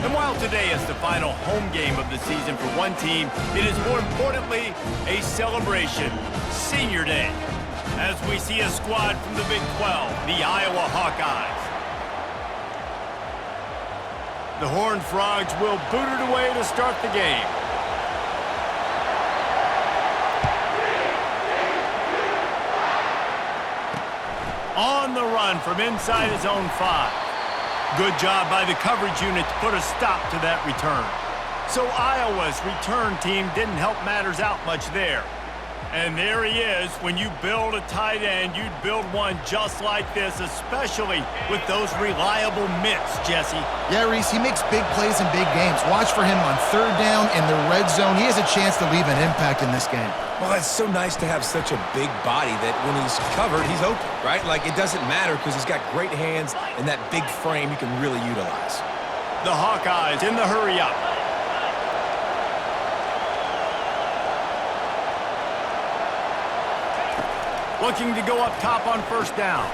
And while today is the final home game of the season for one team, it is more importantly a celebration, Senior Day, as we see a squad from the Big 12, the Iowa Hawkeyes. The Horned Frogs will boot it away to start the game. On the run from inside his own 5. Good job by the coverage unit to put a stop to that return. So Iowa's return team didn't help matters out much there. And there he is. When you build a tight end, you'd build one just like this, especially with those reliable mitts, Jesse. Yeah, Reese, he makes big plays in big games. Watch for him on third down in the red zone. He has a chance to leave an impact in this game. Well, it's so nice to have such a big body that when he's covered, he's open, right? Like, it doesn't matter because he's got great hands and that big frame he can really utilize. The Hawkeyes in the hurry-up. Looking to go up top on first down.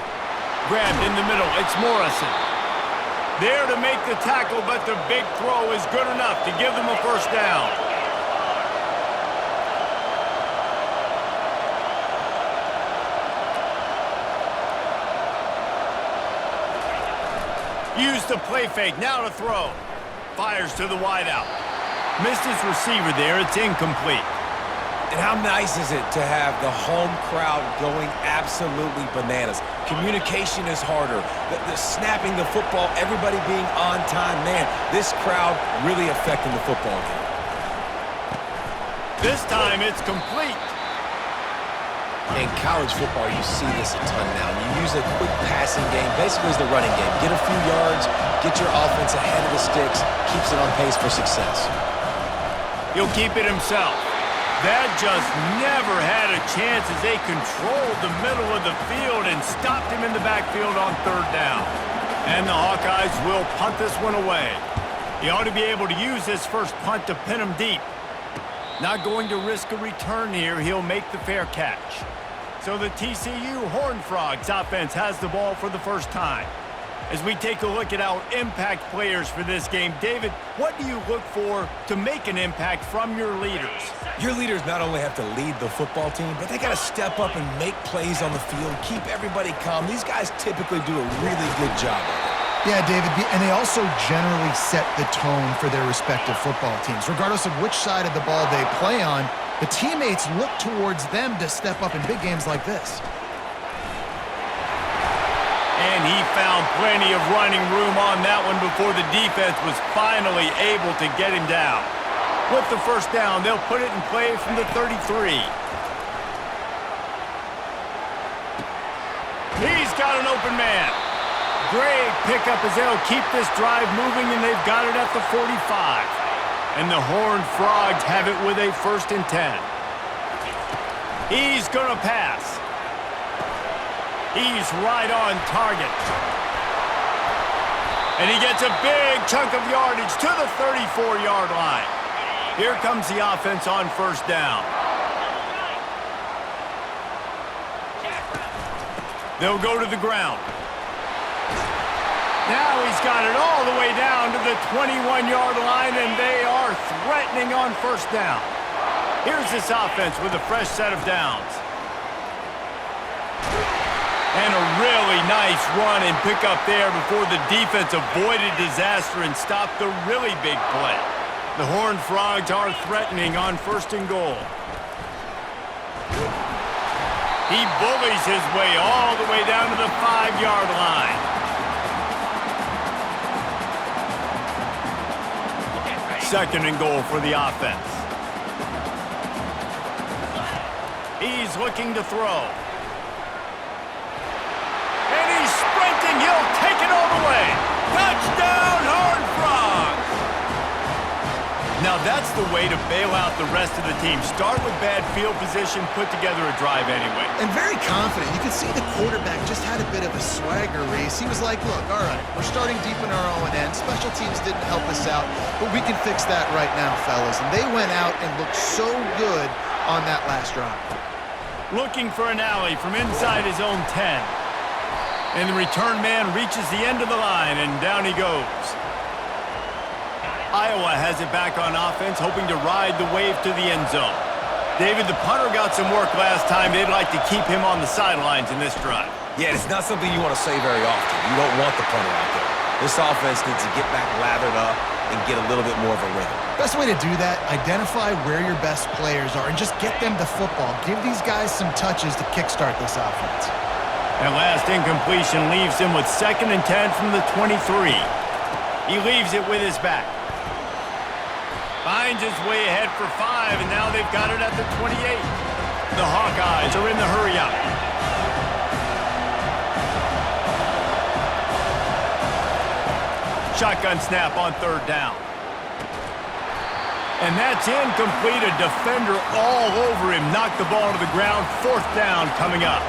Grabbed in the middle, it's Morrison. There to make the tackle, but the big throw is good enough to give them a first down. Use the play fake, now to throw. Fires to the wideout. Missed his receiver there, it's incomplete. And how nice is it to have the home crowd going absolutely bananas? Communication is harder. The snapping the football, everybody being on time. Man, this crowd really affecting the football game. This time it's complete. In college football, you see this a ton now. You use a quick passing game. Basically, it's the running game. Get a few yards, get your offense ahead of the sticks, keeps it on pace for success. He'll keep it himself. That just never had a chance as they controlled the middle of the field and stopped him in the backfield on third down. And the Hawkeyes will punt this one away. He ought to be able to use this first punt to pin him deep. Not going to risk a return here. He'll make the fair catch. So the TCU Horned Frogs offense has the ball for the first time. As we take a look at our impact players for this game, David, what do you look for to make an impact from your leaders? Your leaders not only have to lead the football team, but they got to step up and make plays on the field, keep everybody calm. These guys typically do a really good job of it. Yeah, David, and they also generally set the tone for their respective football teams. Regardless of which side of the ball they play on, the teammates look towards them to step up in big games like this. And he found plenty of running room on that one before the defense was finally able to get him down. With the first down, they'll put it in play from the 33. He's got an open man. Great pickup as they'll keep this drive moving, and they've got it at the 45. And the Horned Frogs have it with a 1st and 10. He's going to pass. He's right on target. And he gets a big chunk of yardage to the 34-yard line. Here comes the offense on first down. They'll go to the ground. Now he's got it all the way down to the 21-yard line, and they are threatening on first down. Here's this offense with a fresh set of downs. And a really nice run and pick up there before the defense avoided disaster and stopped the really big play. The Horned Frogs are threatening on 1st and goal. He bullies his way all the way down to the 5-yard line. Second and goal for the offense. He's looking to throw. And he's sprinting. He'll take it all the way. Touchdown, Horned Frogs! Now that's the way to bail out the rest of the team. Start with bad field position, put together a drive anyway. And very confident. You can see the quarterback just had a bit of a swagger, Reese. He was like, look, all right, we're starting deep in our own end. Special teams didn't help us out, but we can fix that right now, fellas. And they went out and looked so good on that last drive. Looking for an alley from inside his own 10. And the return man reaches the end of the line, and down he goes. Iowa has it back on offense, hoping to ride the wave to the end zone. David, the punter got some work last time. They'd like to keep him on the sidelines in this drive. Yeah, it's not something you want to say very often. You don't want the punter out there. This offense needs to get back lathered up and get a little bit more of a rhythm. Best way to do that, identify where your best players are and just get them the football. Give these guys some touches to kickstart this offense. That last incompletion leaves him with 2nd and 10 from the 23. He leaves it with his back. Finds his way ahead for 5, and now they've got it at the 28. The Hawkeyes are in the hurry-up. Shotgun snap on 3rd down. And that's incomplete. A defender all over him. Knocked the ball to the ground. 4th down coming up.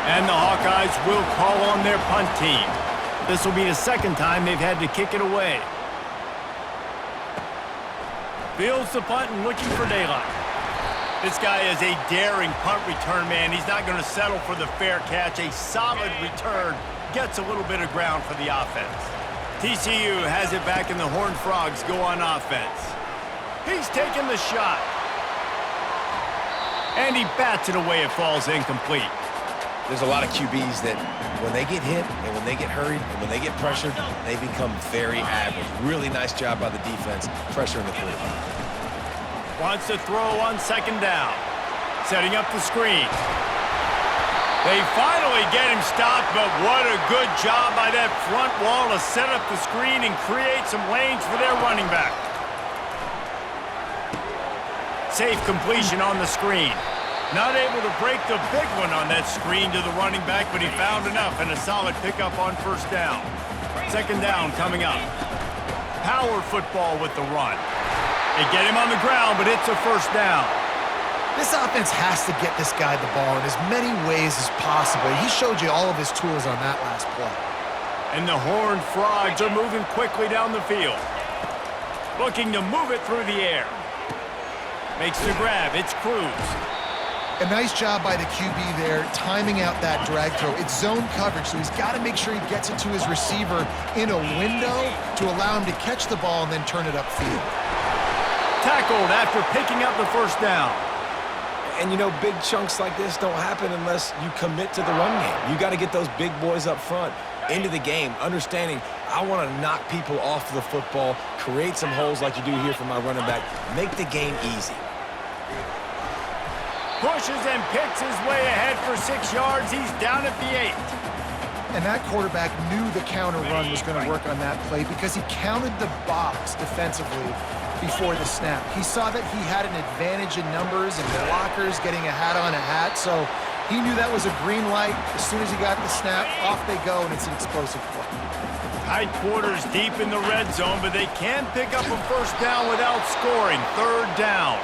And the Hawkeyes will call on their punt team. This will be the 2nd time they've had to kick it away. Fields the punt and looking for daylight. This guy is a daring punt return man. He's not going to settle for the fair catch. A solid return gets a little bit of ground for the offense. TCU has it back, and the Horned Frogs go on offense. He's taking the shot. And he bats it away. It falls incomplete. There's a lot of QBs that when they get hit and when they get hurried and when they get pressured, they become very average. Really nice job by the defense, pressuring the quarterback. Wants to throw on 2nd down. Setting up the screen. They finally get him stopped, but what a good job by that front wall to set up the screen and create some lanes for their running back. Safe completion on the screen. Not able to break the big one on that screen to the running back, but he found enough and a solid pickup on 1st down. 2nd down coming up. Power football with the run. They get him on the ground, but it's a 1st down. This offense has to get this guy the ball in as many ways as possible. He showed you all of his tools on that last play. And the Horned Frogs are moving quickly down the field. Looking to move it through the air. Makes the grab. It's Cruz. A nice job by the QB there, timing out that drag throw. It's zone coverage, so he's got to make sure he gets it to his receiver in a window to allow him to catch the ball and then turn it upfield. Tackled after picking up the 1st down. And, you know, big chunks like this don't happen unless you commit to the run game. You got to get those big boys up front into the game, understanding I want to knock people off the football, create some holes like you do here for my running back, make the game easy. Pushes and picks his way ahead for 6 yards. He's down at the 8. And that quarterback knew the counter run was going to work on that play because he counted the box defensively before the snap. He saw that he had an advantage in numbers and blockers getting a hat on a hat, so he knew that was a green light. As soon as he got the snap, off they go, and it's an explosive play. Tight quarters deep in the red zone, but they can pick up a 1st down without scoring. 3rd down.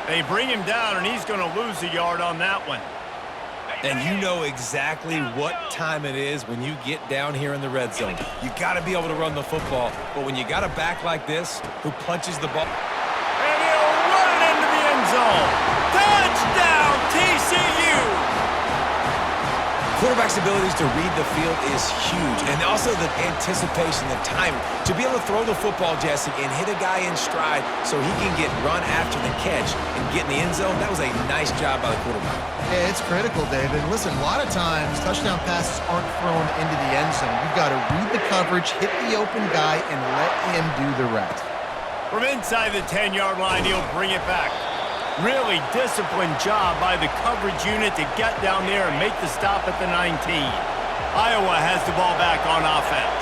They bring him down, and he's going to lose a yard on that one. And you know exactly what time it is when you get down here in the red zone. You got to be able to run the football, but when you got a back like this who punches the ball. And he'll run it into the end zone. Touchdown, TCU! Quarterback's abilities to read the field is huge, and also the anticipation, the timing. To be able to throw the football, Jesse, and hit a guy in stride so he can get run after the catch and get in the end zone, that was a nice job by the quarterback. Yeah, it's critical, David. Listen, a lot of times touchdown passes aren't thrown into the end zone. You've got to read the coverage, hit the open guy, and let him do the rest. From inside the 10-yard line, he'll bring it back. Really disciplined job by the coverage unit to get down there and make the stop at the 19. Iowa has the ball back on offense.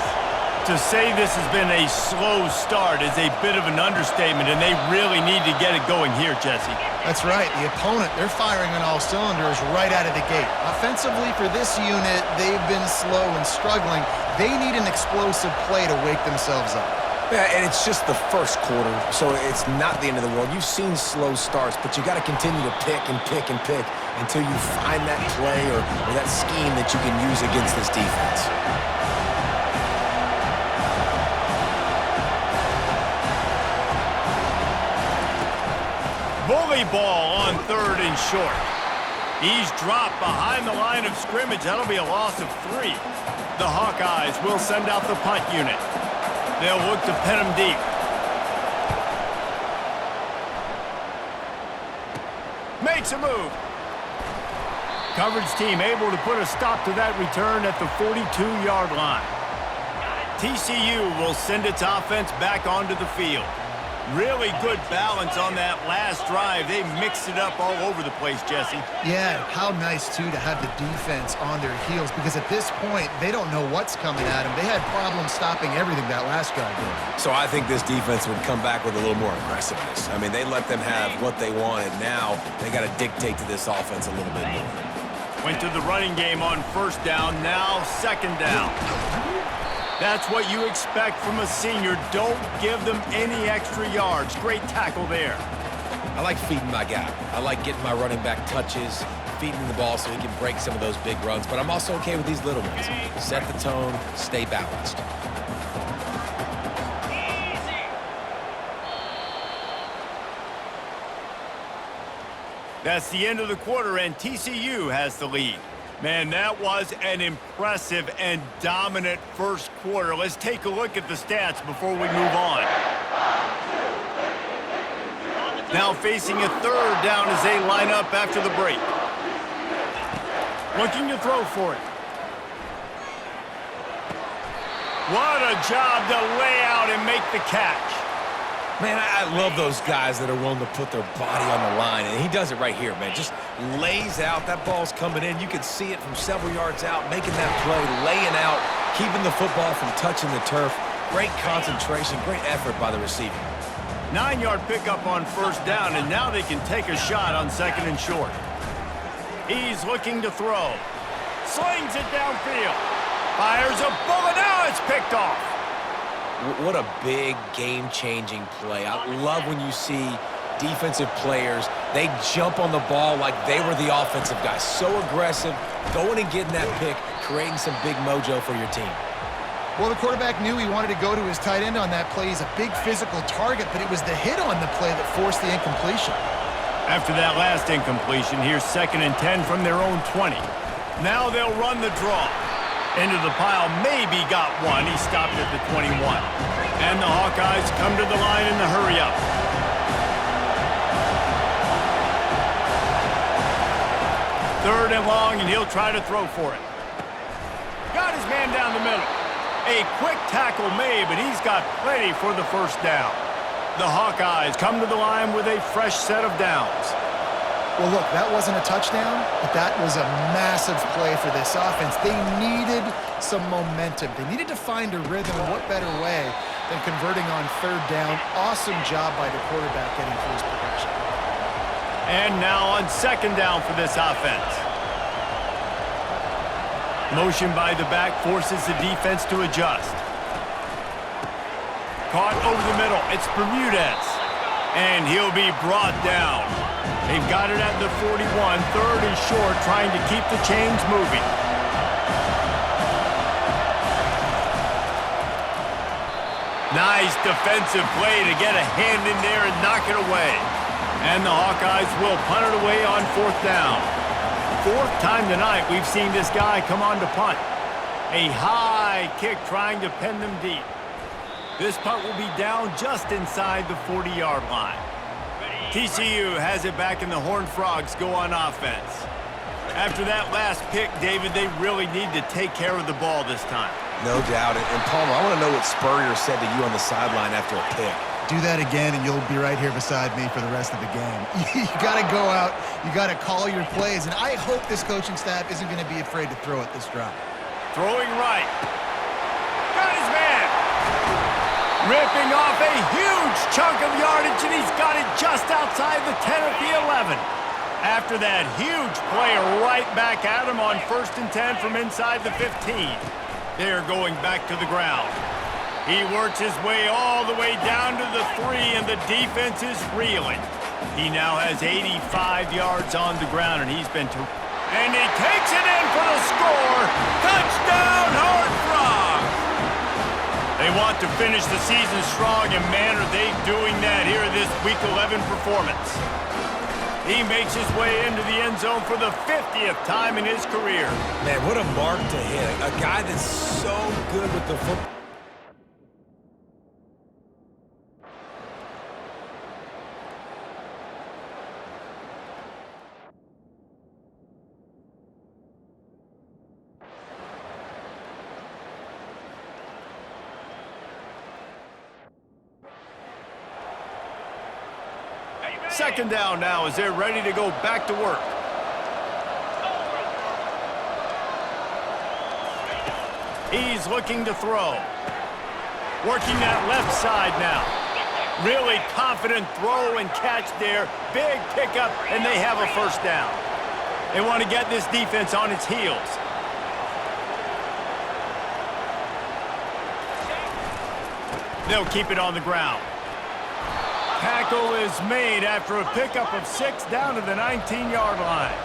To say this has been a slow start is a bit of an understatement, and they really need to get it going here, Jesse. That's right. The opponent, they're firing on all cylinders right out of the gate. Offensively for this unit, they've been slow and struggling. They need an explosive play to wake themselves up. Yeah, and it's just the first quarter, so it's not the end of the world. You've seen slow starts, but you got to continue to pick and pick and pick until you find that play or that scheme that you can use against this defense. Bully ball on 3rd and short. He's dropped behind the line of scrimmage. That'll be a loss of 3. The Hawkeyes will send out the punt unit. They'll look to pin him deep. makes a move. Coverage team able to put a stop to that return at the 42-yard line. TCU will send its offense back onto the field. Really good balance on that last drive. They mixed it up all over the place, Jesse. Yeah, how nice, too, to have the defense on their heels because at this point, they don't know what's coming at them. They had problems stopping everything that last drive did. So I think this defense would come back with a little more aggressiveness. I mean, they let them have what they wanted. Now they got to dictate to this offense a little bit more. Went to the running game on first down, now second down. That's what you expect from a senior. Don't give them any extra yards. Great tackle there. I like feeding my guy. I like getting my running back touches, feeding the ball so he can break some of those big runs. But I'm also okay with these little ones. Set the tone, stay balanced. That's the end of the quarter, and TCU has the lead. Man, that was an impressive and dominant first quarter. Let's take a look at the stats before we move on. Now facing a third down as they line up after the break. Looking to throw for it. What a job to lay out and make the catch. Man, I love those guys that are willing to put their body on the line, and he does it right here, man. Just lays out. That ball's coming in. You can see it from several yards out, making that play, laying out, keeping the football from touching the turf. Great concentration, great effort by the receiver. 9-yard pickup on first down, and now they can take a shot on second and short. He's looking to throw. Slings it downfield. Fires a bullet. Now it's picked off. What a big game-changing play. I love when you see defensive players, they jump on the ball like they were the offensive guys. So aggressive, going and getting that pick, creating some big mojo for your team. Well, the quarterback knew he wanted to go to his tight end on that play. He's a big physical target, but it was the hit on the play that forced the incompletion. After that last incompletion, here's 2nd and 10 from their own 20. Now they'll run the draw. Into the pile, maybe got one. He stopped at the 21. And the Hawkeyes come to the line in the hurry-up. Third and long, and he'll try to throw for it. Got his man down the middle. A quick tackle made, but he's got plenty for the first down. The Hawkeyes come to the line with a fresh set of downs. Well, look, that wasn't a touchdown, but that was a massive play for this offense. They needed some momentum. They needed to find a rhythm, and what better way than converting on third down. Awesome job by the quarterback getting through his progression. And now on second down for this offense. Motion by the back forces the defense to adjust. Caught over the middle. It's Bermudez. And he'll be brought down. They've got it at the 41, third and short, trying to keep the chains moving. Nice defensive play to get a hand in there and knock it away. And the Hawkeyes will punt it away on fourth down. Fourth time tonight we've seen this guy come on to punt. A high kick trying to pin them deep. This punt will be down just inside the 40-yard line. TCU has it back, and the Horned Frogs go on offense. After that last pick, David, they really need to take care of the ball this time. No doubt. And Palmer, I want to know what Spurrier said to you on the sideline after a pick. Do that again, and you'll be right here beside me for the rest of the game. You got to go out. You got to call your plays, and I hope this coaching staff isn't going to be afraid to throw at this drive. Throwing right. Got his man. Ripping off a huge chunk of yardage, and he's got it just outside the 10 of the 11. After that huge play, right back at him on 1st and 10 from inside the 15. They're going back to the ground. He works his way all the way down to the 3, and the defense is reeling. He now has 85 yards on the ground, and he's been and he takes it in for the score. Touchdown, Horned Frogs! They want to finish the season strong, and man, are they doing that here in this Week 11 performance. He makes his way into the end zone for the 50th time in his career. Man, what a mark to hit. A guy that's so good with the football. Second down now as they're ready to go back to work. He's looking to throw. Working that left side now. Really confident throw and catch there. Big pickup, and they have a first down. They want to get this defense on its heels. They'll keep it on the ground. Tackle is made after a pickup of 6 down to the 19-yard line.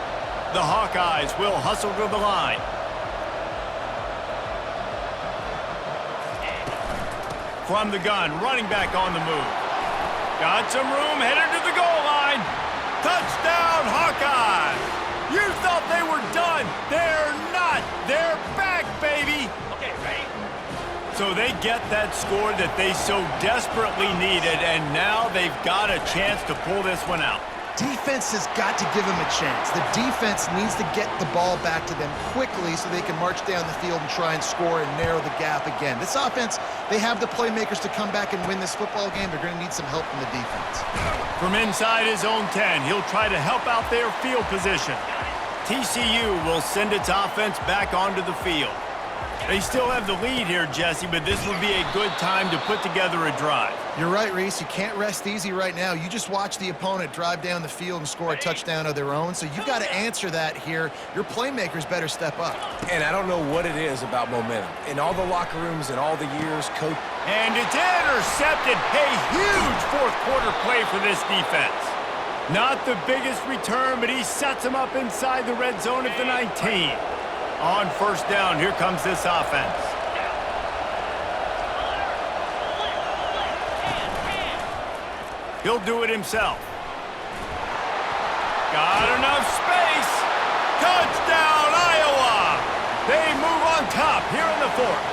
The Hawkeyes will hustle to the line. From the gun, running back on the move. Got some room, headed to the goal line. Touchdown, Hawkeyes! You thought they were done. They're not. They're back, baby. Okay, ready? So they get that score that they so desperately needed, and now they've got a chance to pull this one out. Defense has got to give them a chance. The defense needs to get the ball back to them quickly so they can march down the field and try and score and narrow the gap again. This offense, they have the playmakers to come back and win this football game. They're going to need some help from the defense. From inside his own 10, he'll try to help out their field position. TCU will send its offense back onto the field. They still have the lead here, Jesse, but this would be a good time to put together a drive. You're right, Reese. You can't rest easy right now. You just watch the opponent drive down the field and score a touchdown of their own, so you've got to answer that here. Your playmakers better step up. And I don't know what it is about momentum. In all the locker rooms and all the years, coach. And it's intercepted. A huge fourth quarter play for this defense. Not the biggest return, but he sets them up inside the red zone at the 19. On first down, here comes this offense. He'll do it himself. Got enough space. Touchdown, Iowa! They move on top here in the fourth.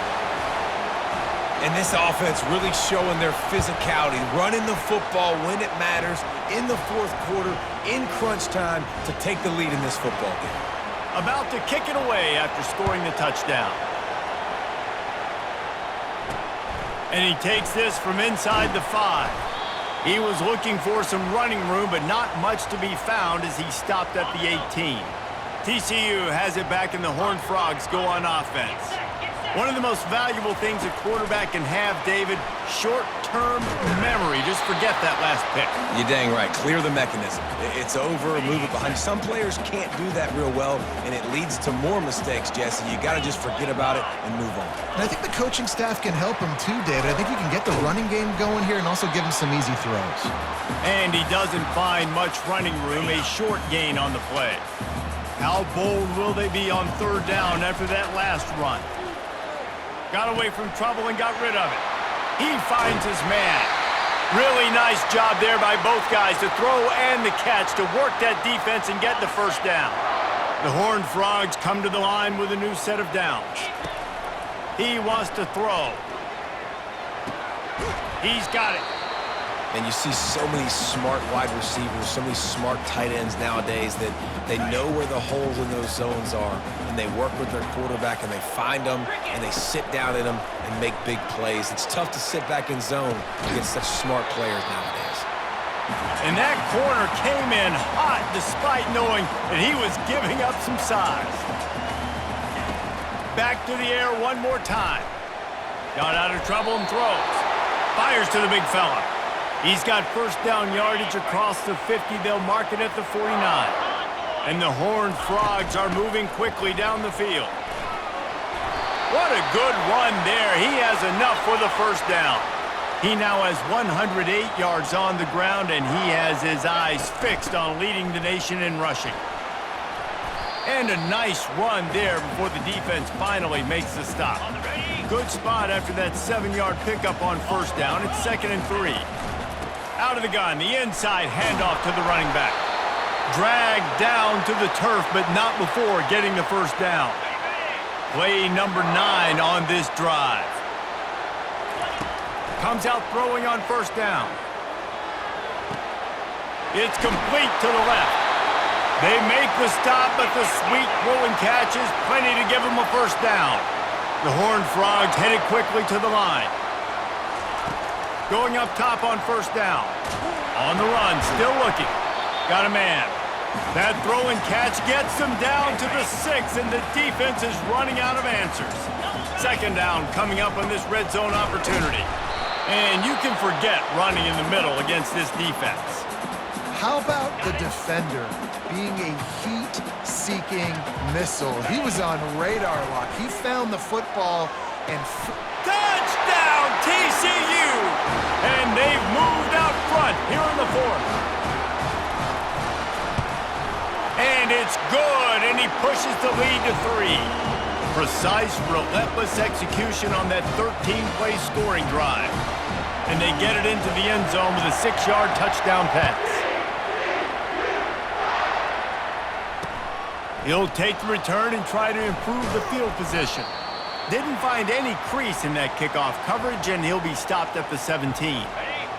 And this offense really showing their physicality, running the football when it matters, in the fourth quarter, in crunch time, to take the lead in this football game. About to kick it away after scoring the touchdown. And he takes this from inside the 5. He was looking for some running room, but not much to be found as he stopped at the 18. TCU has it back, and the Horned Frogs go on offense. One of the most valuable things a quarterback can have, David, short-term memory. Just forget that last pick. You're dang right. Clear the mechanism. It's over, move it behind. Some players can't do that real well, and it leads to more mistakes, Jesse. You got to just forget about it and move on. And I think the coaching staff can help him too, David. I think you can get the running game going here and also give him some easy throws. And he doesn't find much running room, a short gain on the play. How bold will they be on third down after that last run? Got away from trouble and got rid of it. He finds his man. Really nice job there by both guys to throw and the catch to work that defense and get the first down. The Horned Frogs come to the line with a new set of downs. He wants to throw. He's got it. And you see so many smart wide receivers, so many smart tight ends nowadays that they know where the holes in those zones are, and they work with their quarterback, and they find them, and they sit down in them and make big plays. It's tough to sit back in zone against such smart players nowadays. And that corner came in hot despite knowing that he was giving up some size. Back to the air one more time. Got out of trouble and throws. Fires to the big fella. He's got first down yardage across the 50. They'll mark it at the 49. And the Horned Frogs are moving quickly down the field. What a good run there. He has enough for the first down. He now has 108 yards on the ground, and he has his eyes fixed on leading the nation in rushing. And a nice run there before the defense finally makes the stop. Good spot after that 7-yard pickup on first down. It's 2nd and 3. Out of the gun, the inside handoff to the running back. Dragged down to the turf, but not before getting the first down. Play number 9 on this drive. Comes out throwing on first down. It's complete to the left. They make the stop, but the sweet rolling catch is plenty to give them a first down. The Horned Frogs headed quickly to the line. Going up top on first down. On the run, still looking. Got a man. That throw and catch gets them down to the 6, and the defense is running out of answers. Second down coming up on this red zone opportunity. And you can forget running in the middle against this defense. How about the defender being a heat-seeking missile? He was on radar lock. He found the football and... Touchdown, TCU! And they've moved out front here in the fourth. And it's good, and he pushes the lead to 3. Precise, relentless execution on that 13-play scoring drive. And they get it into the end zone with a 6-yard touchdown pass. He'll take the return and try to improve the field position. Didn't find any crease in that kickoff coverage, and he'll be stopped at the 17.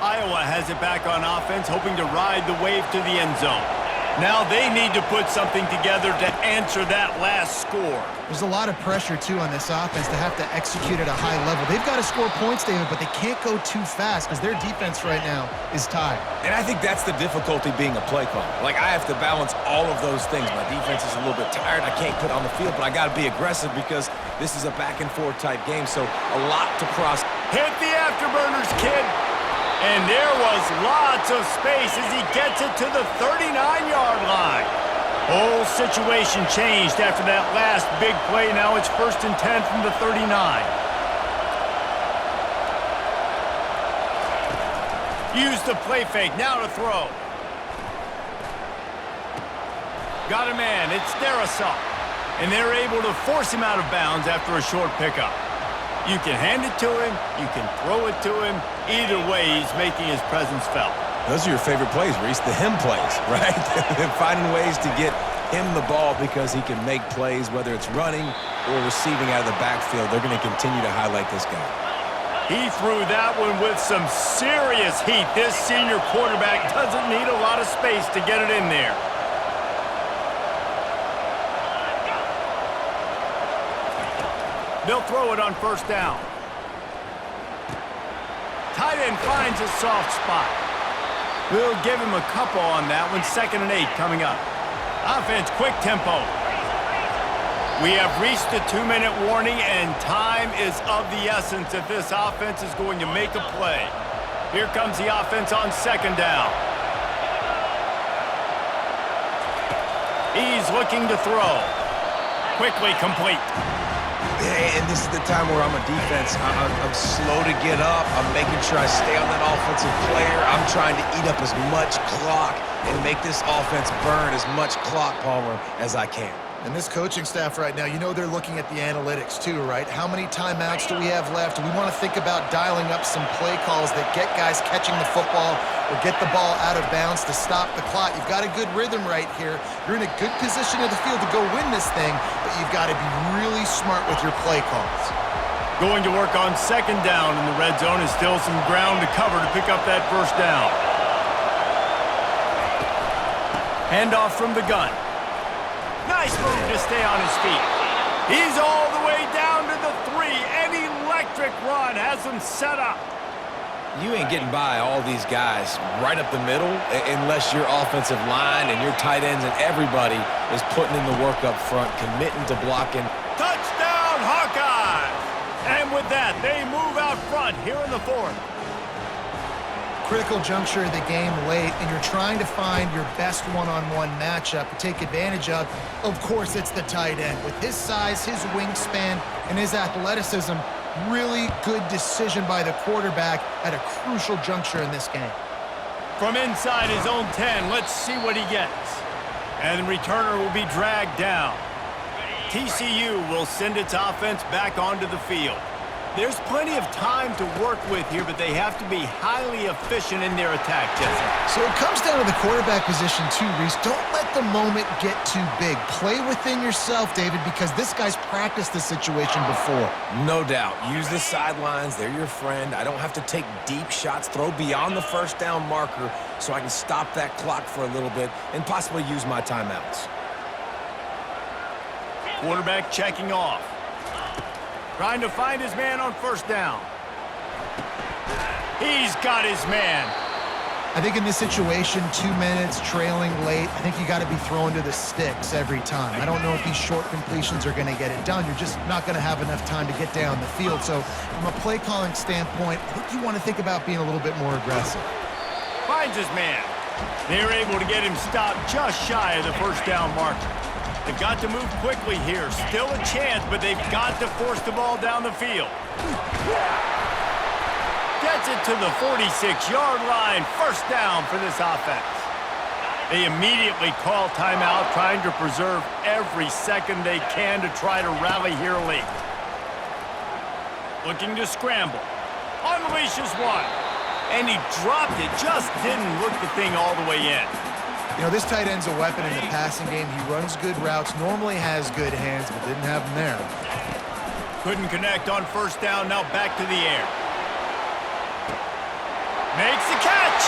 Iowa has it back on offense, hoping to ride the wave to the end zone. Now they need to put something together to answer that last score. There's a lot of pressure, too, on this offense to have to execute at a high level. They've got to score points, David, but they can't go too fast because their defense right now is tired. And I think that's the difficulty being a play caller. Like, I have to balance all of those things. My defense is a little bit tired. I can't put on the field, but I got to be aggressive because this is a back-and-forth type game, so a lot to cross. Hit the afterburners, kid. And there was lots of space as he gets it to the 39-yard line. Whole situation changed after that last big play. Now it's 1st and 10 from the 39. Use the play fake. Now to throw. Got a man. It's Darrisaw. And they're able to force him out of bounds after a short pickup. You can hand it to him, you can throw it to him. Either way, he's making his presence felt. Those are your favorite plays, Reese, the him plays, right? Finding ways to get him the ball because he can make plays, whether it's running or receiving out of the backfield. They're going to continue to highlight this guy. He threw that one with some serious heat. This senior quarterback doesn't need a lot of space to get it in there. They'll throw it on 1st down. Tight end finds a soft spot. We'll give him a couple on that one. 2nd and 8 coming up. Offense, quick tempo. We have reached the 2-minute warning, and time is of the essence if this offense is going to make a play. Here comes the offense on 2nd down. He's looking to throw. Quickly complete. And this is the time where I'm a defense. I'm slow to get up. I'm making sure I stay on that offensive player. I'm trying to eat up as much clock and make this offense burn as much clock, Palmer, as I can. And this coaching staff right now, you know they're looking at the analytics too, right? How many timeouts do we have left? We want to think about dialing up some play calls that get guys catching the football or get the ball out of bounds to stop the clock. You've got a good rhythm right here. You're in a good position of the field to go win this thing, but you've got to be really smart with your play calls. Going to work on 2nd down in the red zone is still some ground to cover to pick up that 1st down. Handoff from the gun. Nice move to stay on his feet. He's all the way down to the 3. An electric run has him set up. You ain't getting by all these guys right up the middle unless your offensive line and your tight ends and everybody is putting in the work up front, committing to blocking. Touchdown, Hawkeyes! And with that, they move out front here in the 4th. Critical juncture of the game late, and you're trying to find your best one-on-one matchup to take advantage of. Of course, it's the tight end. With his size, his wingspan, and his athleticism, really good decision by the quarterback at a crucial juncture in this game. From inside his own 10, let's see what he gets. And the returner will be dragged down. TCU will send its offense back onto the field. There's plenty of time to work with here, but they have to be highly efficient in their attack, Jesse. So it comes down to the quarterback position too, Reese. Don't let the moment get too big. Play within yourself, David, because this guy's practiced this situation before. No doubt. Use the sidelines. They're your friend. I don't have to take deep shots. Throw beyond the 1st down marker so I can stop that clock for a little bit and possibly use my timeouts. Quarterback checking off. Trying to find his man on 1st down. He's got his man. I think in this situation, 2 minutes, trailing late, I think you got to be throwing to the sticks every time. I don't know if these short completions are going to get it done. You're just not going to have enough time to get down the field. So from a play calling standpoint, I think you want to think about being a little bit more aggressive. Finds his man. They're able to get him stopped just shy of the first down marker. They've got to move quickly here. Still a chance, but they've got to force the ball down the field. Gets it to the 46-yard line. First down for this offense. They immediately call timeout, trying to preserve every second they can to try to rally here late. Looking to scramble. Unleashes one. And he dropped it. Just didn't look the thing all the way in. You know, this tight end's a weapon in the passing game. He runs good routes, normally has good hands, but didn't have them there. Couldn't connect on first down. Now back to the air. Makes the catch.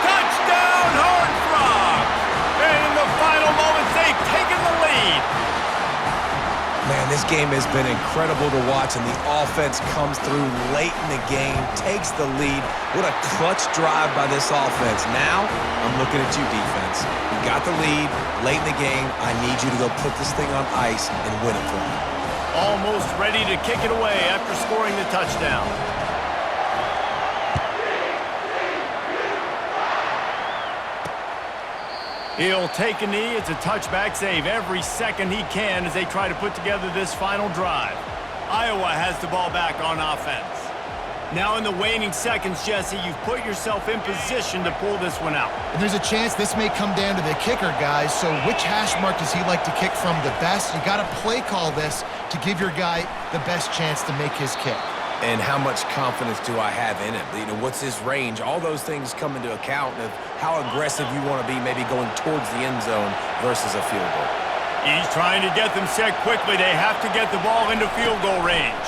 Touchdown, Horned Frogs. And in the final moments, they've taken the lead. Man, this game has been incredible to watch, and the offense comes through late in the game, takes the lead. What a clutch drive by this offense. Now, I'm looking at you, defense. You got the lead late in the game. I need you to go put this thing on ice and win it for me. Almost ready to kick it away after scoring the touchdown. He'll take a knee. It's a touchback save every second he can as they try to put together this final drive. Iowa has the ball back on offense. Now in the waning seconds, Jesse, you've put yourself in position to pull this one out. And there's a chance this may come down to the kicker, guys. So which hash mark does he like to kick from the best? You got to play call this to give your guy the best chance to make his kick. And how much confidence do I have in it? You know, what's his range? All those things come into account of how aggressive you want to be, maybe going towards the end zone versus a field goal. He's trying to get them set quickly. They have to get the ball into field goal range.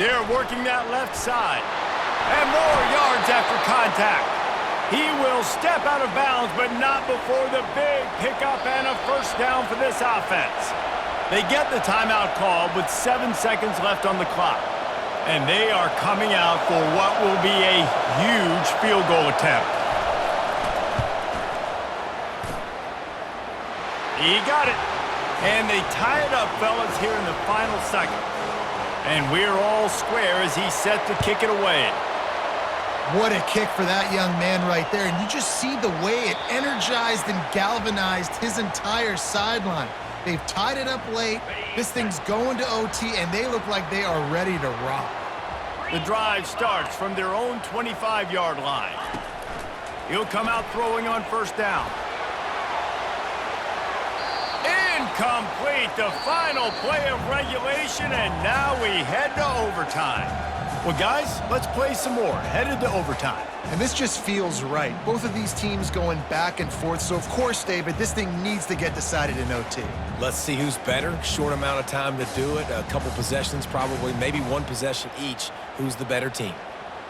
They're working that left side. And more yards after contact. He will step out of bounds, but not before the big pickup and a first down for this offense. They get the timeout called with 7 seconds left on the clock. And they are coming out for what will be a huge field goal attempt. He got it. And they tie it up, fellas, here in the final seconds. And we're all square as he's set to kick it away. What a kick for that young man right there. And you just see the way it energized and galvanized his entire sideline. They've tied it up late. This thing's going to OT, and they look like they are ready to rock. The drive starts from their own 25-yard line. He'll come out throwing on first down. Incomplete, the final play of regulation, and now we head to overtime. Well, guys, let's play some more. Headed to overtime. And this just feels right. Both of these teams going back and forth. So, of course, David, this thing needs to get decided in OT. Let's see who's better. Short amount of time to do it. A couple possessions, probably, maybe one possession each. Who's the better team?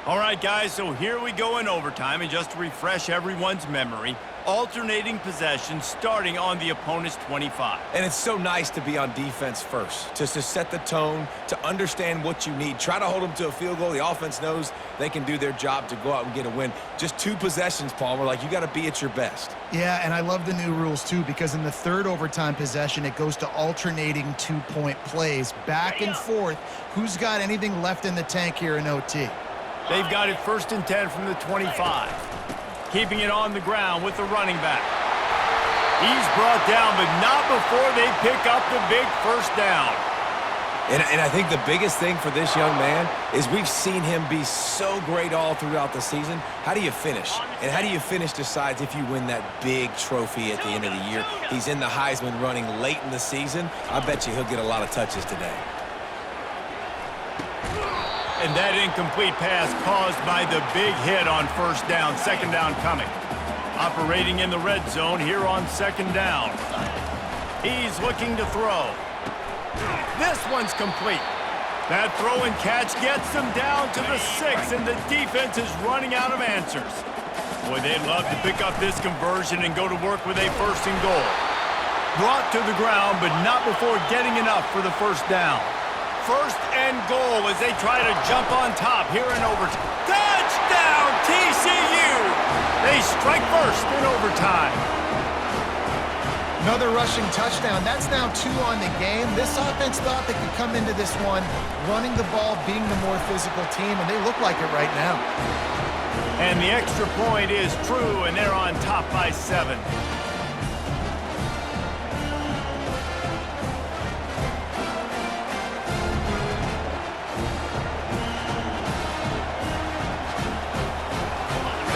All right, guys, so here we go in overtime. And just to refresh everyone's memory, alternating possessions starting on the opponent's 25. And it's so nice to be on defense first, just to set the tone, to understand what you need. Try to hold them to a field goal. The offense knows they can do their job to go out and get a win. Just 2 possessions, Paul. We're like, you got to be at your best. Yeah, and I love the new rules, too, because in the third overtime possession, it goes to alternating 2-point plays, back and forth. Who's got anything left in the tank here in OT? They've got it 1st and 10 from the 25. Keeping it on the ground with the running back. He's brought down, but not before they pick up the big first down. And I think the biggest thing for this young man is we've seen him be so great all throughout the season. How do you finish? And how do you finish decides if you win that big trophy at the end of the year. He's in the Heisman running late in the season. I bet you he'll get a lot of touches today. And that incomplete pass caused by the big hit on first down. Second down coming. Operating in the red zone here on second down. He's looking to throw. This one's complete. That throw and catch gets them down to the 6, and the defense is running out of answers. Boy, they'd love to pick up this conversion and go to work with a 1st and goal. Brought to the ground, but not before getting enough for the first down. 1st and goal as they try to jump on top here in overtime. Touchdown! strike first in overtime. Another rushing touchdown. That's now 2 on the game. This offense thought they could come into this one running the ball, being the more physical team, and they look like it right now. And the extra point is true, and they're on top by 7.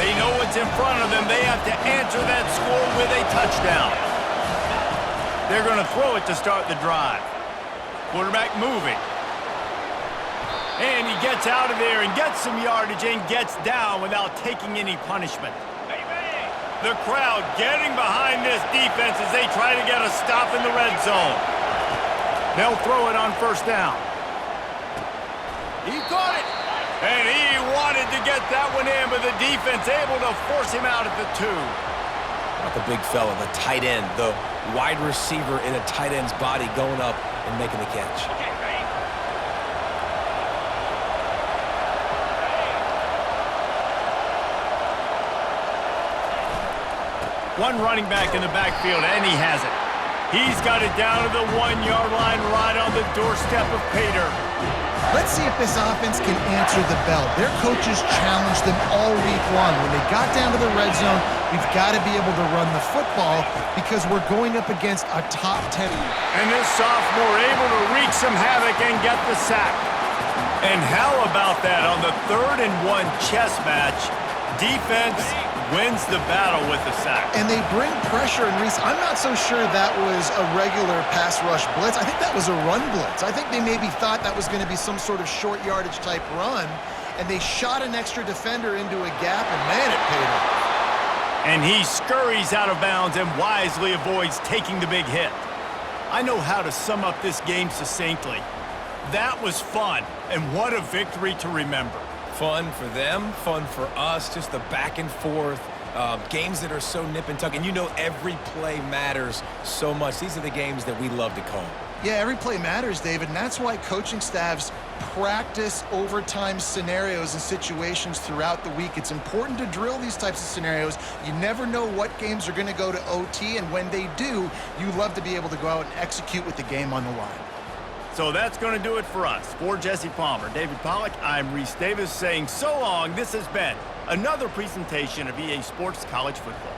They know what's in front of them. They have to answer that score with a touchdown. They're going to throw it to start the drive. Quarterback moving. And he gets out of there and gets some yardage and gets down without taking any punishment. The crowd getting behind this defense as they try to get a stop in the red zone. They'll throw it on first down. He caught it. And he wanted to get that one in, but the defense able to force him out at the 2. Not the big fella, the tight end, the wide receiver in a tight end's body going up and making the catch. One running back in the backfield, and he has it. He's got it down to the 1-yard line right on the doorstep of Pater. Let's see if this offense can answer the bell. Their coaches challenged them all week long. When they got down to the red zone, we've got to be able to run the football because we're going up against a top 10. And this sophomore able to wreak some havoc and get the sack. And how about that on the 3rd and 1 chess match? Defense wins the battle with the sack. And they bring pressure, and Reese, I'm not so sure that was a regular pass rush blitz. I think that was a run blitz. I think they maybe thought that was going to be some sort of short yardage type run, and they shot an extra defender into a gap, and man, it paid off. And he scurries out of bounds and wisely avoids taking the big hit. I know how to sum up this game succinctly. That was fun, and what a victory to remember. Fun for them, fun for us, just the back and forth, games that are so nip and tuck. And you know every play matters so much. These are the games that we love to call. Yeah, every play matters, David, and that's why coaching staffs practice overtime scenarios and situations throughout the week. It's important to drill these types of scenarios. You never know what games are going to go to OT, and when they do, you love to be able to go out and execute with the game on the line. So that's going to do it for us. For Jesse Palmer, David Pollack, I'm Reese Davis saying so long. This has been another presentation of EA Sports College Football.